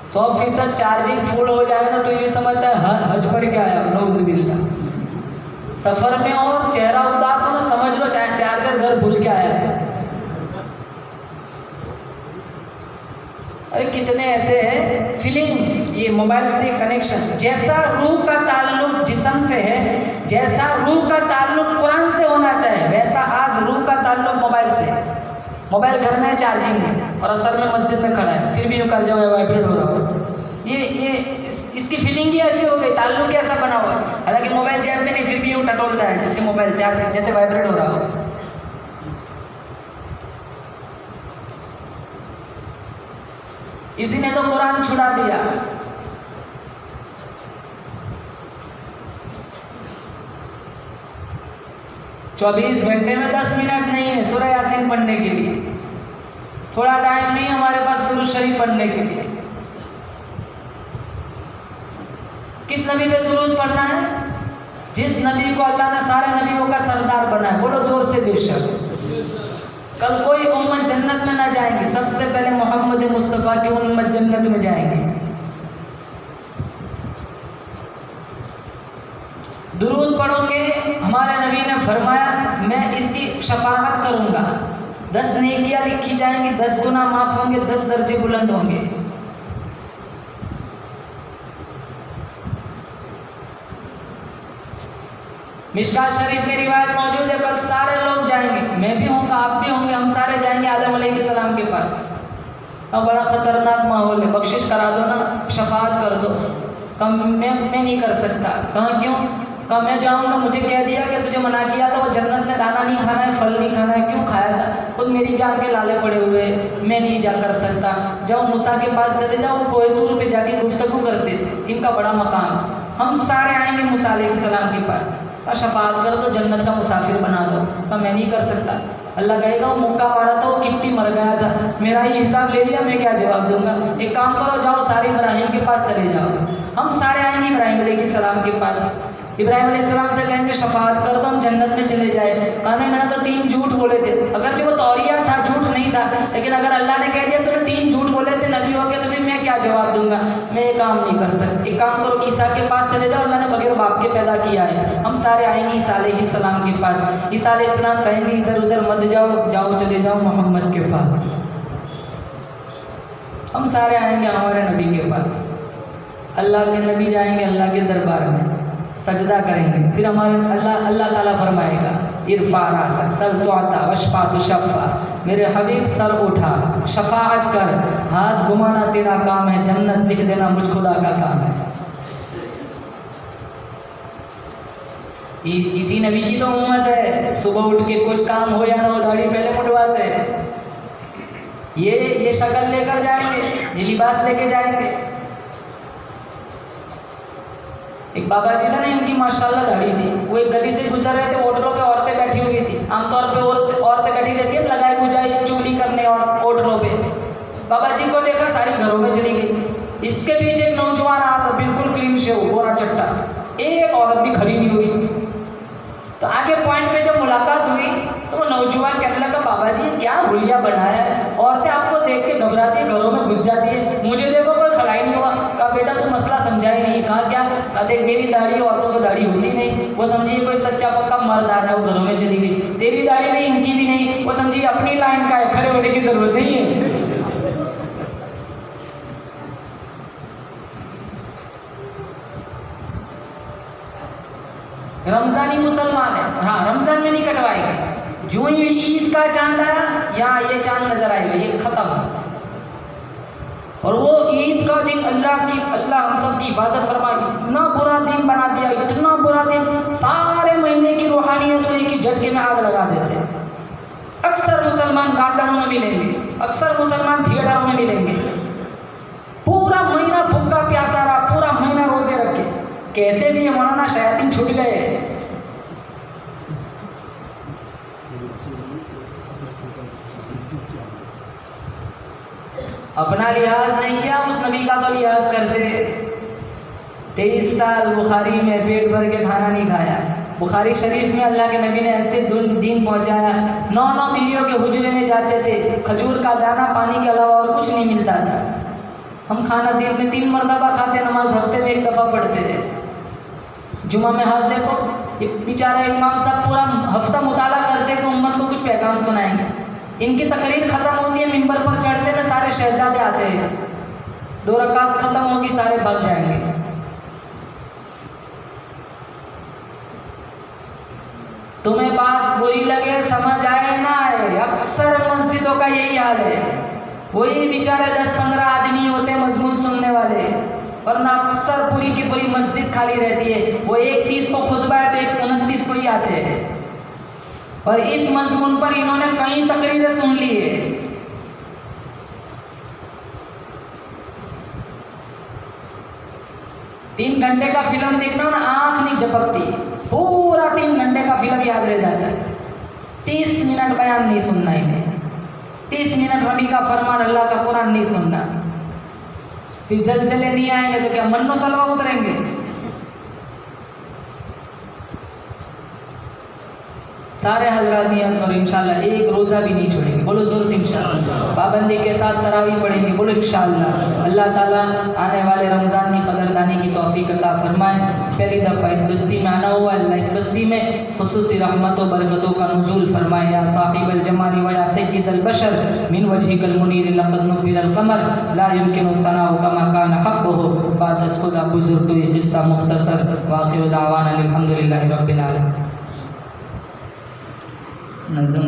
100% चार्जिंग फुल हो जाए ना तो ये समझता है हज पढ़ के आया, नौज़ुबिल्लाह। सफ़र में और चेहरा उदास हो ना समझ लो चार्जर घर भूल के आया है। अरे कितने ऐसे हैं फीलिंग, ये मोबाइल से कनेक्शन। जैसा रूह का ताल्लुक जिस्म से है, जैसा रूह का ताल्लुक कुरान से होना चाहिए, वैसा आज रूह का ताल्लुक मोबाइल से। मोबाइल घर में चार्जिंग है और असल में मस्जिद में खड़ा है, फिर भी यूँ कर जाओ वाइब्रेट हो रहा हो। इसकी फीलिंग ही ऐसी हो गई, ताल्लुक ही ऐसा बना हुआ है। हालांकि मोबाइल जेब में नहीं, फिर भी यूँ टटोलता है जैसे मोबाइल चार्जिंग, जैसे वाइब्रेट हो रहा हो। इसी ने तो कुरान छुड़ा दिया। चौबीस घंटे में 10 मिनट नहीं है सूरह यासीन पढ़ने के लिए, थोड़ा टाइम नहीं हमारे पास दुरूद शरीफ पढ़ने के लिए। किस नबी पे दुरूद पढ़ना है? जिस नबी को अल्लाह ने सारे नबियों का सरदार बनाया। बोलो जोर से बेशक। कल कोई उम्मत जन्नत में ना जाएंगे, सबसे पहले मोहम्मद मुस्तफ़ा की उम्मत जन्नत में जाएंगे। दुरूद पढ़ोगे, हमारे नबी ने फरमाया मैं इसकी शफाअत करूँगा, 10 नेकियां लिखी जाएंगी, 10 गुनाह माफ़ होंगे, 10 दर्जे बुलंद होंगे। मिशकात शरीफ में रिवायत मौजूद है, कल सारे लोग जाएंगे, मैं भी होऊंगा, आप भी होंगे, हम सारे जाएंगे आदम अलैहिस्सलाम के पास। अब बड़ा ख़तरनाक माहौल है, बख्शिश करा दो ना, शफाअत कर दो। कम मैं नहीं कर सकता। कहाँ क्यों? कहा मैं जाऊँगा, मुझे कह दिया कि तुझे मना किया था वो जन्नत में दाना नहीं खाना है, फल नहीं खाना है, क्यों खाया था? खुद मेरी जान के लाले पड़े हुए, मैं नहीं जा कर सकता। जाओ मूसा के पास चले जाओ, वो कोहे तूर पे जाके गुफ्तगू करते थे, इनका बड़ा मकाम। हम सारे आएंगे मूसा अलैहिस्सलाम के पास, शफाअत कर दो, जन्नत का मुसाफिर बना दो। तो मैं नहीं कर सकता। अल्लाह कहेगा वो मुक्का मारा था, वो कितनी मर गया था, मेरा ही हिसाब ले लिया, मैं क्या जवाब दूंगा? एक काम करो, जाओ सारे इब्राहिम के पास चले जाओ। हम सारे आएंगे इब्राहिम अलैहिस्सलाम के पास। इब्राहिम अलैहिस्सलाम से कहेंगे शफाअत कर दो, हम जन्नत में चले जाए। कहने मैंने तो 3 झूठ बोले थे, अगर जो वो तौरिया था, झूठ नहीं था, लेकिन अगर अल्लाह ने कह दिया तूने 3 झूठ बोले थे, नबी हो गया, तो फिर मैं क्या जवाब दूंगा? मैं ये काम नहीं कर सकता। एक काम करो, ईसा के पास चले जाओ, अल्लाह ने बगैर बाप के पैदा किया है। हम सारे आएंगे ईसा अलैहिस्सलाम के पास। ईसा अलैहिस्सलाम कहेंगे इधर उधर मत जाओ, जाओ चले जाओ मोहम्मद के पास। हम सारे आएंगे हमारे नबी के पास। अल्लाह के नबी जाएंगे अल्लाह के दरबार में, सजदा करेंगे, फिर हमारे अल्लाह ताला फरमाएगा इरफा रासक सर तो आता वशफा तो शफ़ा, मेरे हबीब सर उठा, शफाअत कर, हाथ घुमाना तेरा काम है, जन्नत लिख देना मुझ खुदा का काम है। इसी नबी की तो उम्मत है, सुबह उठ के कुछ काम हो या ना हो दाढ़ी पहले मुंडवाते हैं। ये शक्ल लेकर जाएंगे, ये लिबास लेके जाएंगे। एक बाबा जी था ना, इनकी माशाल्लाह दाढ़ी थी। वो एक गली से गुजर रहे थे, होटलों पे औरतें बैठी हुई थी। आमतौर पे औरतें बैठी रहती है लगाए बुझाए चुगली करने और होटलों पे। बाबा जी को देखा, सारी घरों में चली गई। इसके पीछे एक नौजवान आ बिल्कुल क्लीन शेव, गोरा चट्टा, एक औरत भी खड़ी नहीं हुई। तो आगे पॉइंट पे जब मुलाकात हुई तो वो नौजवान कहने लगा, बाबा जी क्या हुलिया बनाया है, औरतें आपको देख के घबराती है, घरों में घुस जाती है, मुझे देखो कोई खड़ा ही नहीं हुआ। कहा बेटा तू मसला समझा ही नहीं। कहा क्या? कहा देख मेरी दाढ़ी, औरतों की दाढ़ी होती नहीं। वो समझिए कोई सच्चा पक्का मर्द आ रहा है, वो घरों में चली गई। तेरी दाढ़ी नहीं, इनकी भी नहीं, वो समझिए अपनी लाइन का है, खड़े होने की जरूरत नहीं है। रमजानी मुसलमान है, हाँ रमजान में नहीं कटवाएंगे। जो ही ईद का चांद आया, यहाँ ये चांद नजर आएगा, ये खत्म। और वो ईद का दिन अल्लाह हम सब की हिफाजत फरमाई। इतना बुरा दिन बना दिया, इतना बुरा दिन, सारे महीने की रूहानियत को एक ही झटके में आग लगा देते हैं। अक्सर मुसलमान गार्डनों में मिलेंगे, अक्सर मुसलमान थिएटरों में मिलेंगे, पूरा महीना भूखा प्यासा रहा, पूरा महीना रोजे रखे। कहते भी मौलाना शयातीन छूट गए। अपना लिहाज नहीं किया, उस नबी का तो लिहाज करते। 23 साल बुखारी में पेट भर के खाना नहीं खाया। बुखारी शरीफ में अल्लाह के नबी ने ऐसे दिन पहुंचाया, 9 बीवियों के हुजरे में जाते थे, खजूर का दाना पानी के अलावा और कुछ नहीं मिलता था। हम खाना दिन में 3 मरतबा खाते, नमाज हफ्ते में 1 दफ़ा पढ़ते थे। जुमा में हाथ देखो, ये बेचारा इमाम साहब पूरा हफ्ता मुताला करते कि उम्मत को कुछ पैगाम सुनाएंगे। इनकी तकरीर ख़त्म होती है, मिंबर पर चढ़ते ना सारे शहजादे आते हैं, 2 रकात ख़त्म होगी, सारे भाग जाएंगे। तुम्हें बात बुरी लगे, समझ आए ना आए, अक्सर मस्जिदों का यही हाल है। वही बेचारे 10-15 आदमी होते मजमून सुनने वाले, वरना अक्सर पूरी की पूरी मस्जिद खाली रहती है। वो 1:30 को खुतबा है तो 1:29 को ही आते हैं। और इस मजमून पर इन्होंने कई तकरीरें सुन ली है। तीन घंटे का फिल्म देखना ना, आंख नहीं झपकती, पूरा 3 घंटे का फिल्म याद रह जाता है। 30 मिनट बयान नहीं सुनना इन्हें, 30 मिनट रबी का फरमान, अल्लाह का कुरान नहीं सुनना। फिर ज़लज़ले नहीं आएंगे तो क्या मन्नो सलवा उतरेंगे? सारे हज़रात नियत करो, इंशाल्लाह एक रोज़ा भी नहीं छोड़ेंगे। बोलो ज़ोर से इंशाल्लाह। पाबंदी के साथ तरावी पढ़ेंगे, बोलो इंशाल्लाह। अल्लाह ताला आने वाले रमज़ान की कदरदानी की तौफीक अता फरमाए। पहली दफ़ा इस बस्ती में आना हुआ, अल्लाह इस बस्ती में खुसूसी रहमतों बरकतों का नुज़ूल फरमाए। या साहिबल जमाली व या सय्यिदल बशर मिन वजहिकल मुनीर लक़द नुफ़िरल क़मर ला युमकिनु सनाउ कमा कान हक़्क़ुहु। बाद अज़ खुदा बुज़ुर्ग तो ये क़िस्सा मुख़्तसर। व आख़िरु दावाना अनिल हम्दुलिल्लाहि रब्बिल आलमीन। नज़म